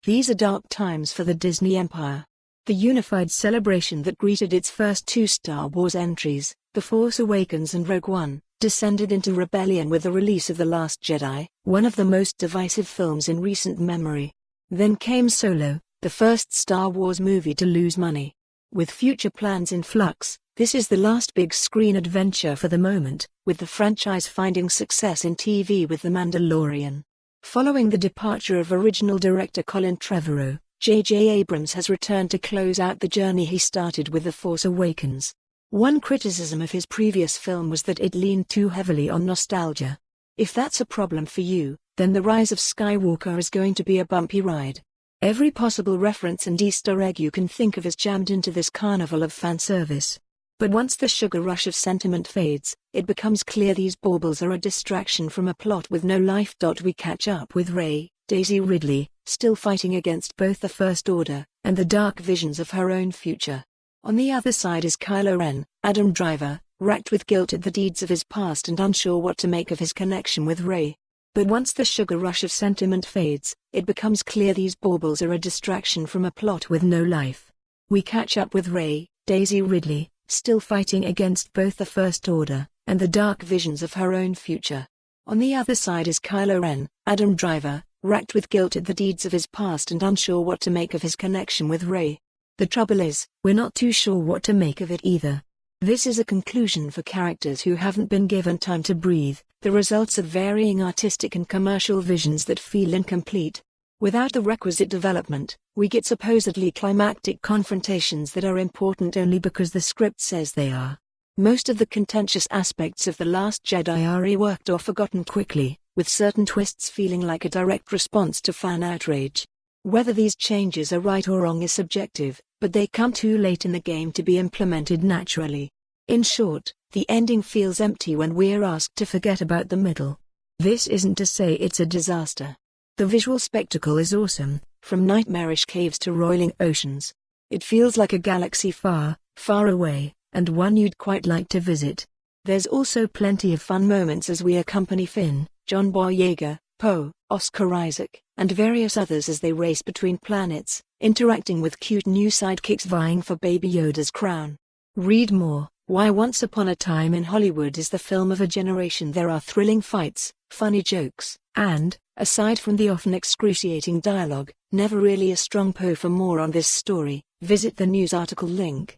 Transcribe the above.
These are dark times for the Disney Empire. The unified celebration that greeted its first two Star Wars entries, The Force Awakens and Rogue One, descended into rebellion with the release of The Last Jedi, one of the most divisive films in recent memory. Then came Solo, the first Star Wars movie to lose money. With future plans in flux, this is the last big screen adventure for the moment, with the franchise finding success in TV with The Mandalorian. Following the departure of original director Colin Trevorrow, J.J. Abrams has returned to close out the journey he started with The Force Awakens. One criticism of his previous film was that it leaned too heavily on nostalgia. If that's a problem for you, then The Rise of Skywalker is going to be a bumpy ride. Every possible reference and Easter egg you can think of is jammed into this carnival of fan service. But once the sugar rush of sentiment fades, it becomes clear these baubles are a distraction from a plot with no life. We catch up with Rey, Daisy Ridley, still fighting against both the First Order and the dark visions of her own future. On the other side is Kylo Ren, Adam Driver, racked with guilt at the deeds of his past and unsure what to make of his connection with Rey. But once the sugar rush of sentiment fades, it becomes clear these baubles are a distraction from a plot with no life. We catch up with Rey, Daisy Ridley, still fighting against both the First Order and the dark visions of her own future. On the other side is Kylo Ren, Adam Driver, racked with guilt at the deeds of his past and unsure what to make of his connection with Rey. The trouble is, we're not too sure what to make of it either. This is a conclusion for characters who haven't been given time to breathe, the results of varying artistic and commercial visions that feel incomplete. Without the requisite development, we get supposedly climactic confrontations that are important only because the script says they are. Most of the contentious aspects of The Last Jedi are reworked or forgotten quickly, with certain twists feeling like a direct response to fan outrage. Whether these changes are right or wrong is subjective, but they come too late in the game to be implemented naturally. In short, the ending feels empty when we're asked to forget about the middle. This isn't to say it's a disaster. The visual spectacle is awesome, from nightmarish caves to roiling oceans. It feels like a galaxy far, far away, and one you'd quite like to visit. There's also plenty of fun moments as we accompany Finn, John Boyega, Poe, Oscar Isaac, and various others as they race between planets, interacting with cute new sidekicks vying for Baby Yoda's crown. Read more. Why Once Upon a Time in Hollywood is the film of a generation. There are thrilling fights, funny jokes, and, aside from the often excruciating dialogue, never really a strong pull. For more on this story, visit the news article link.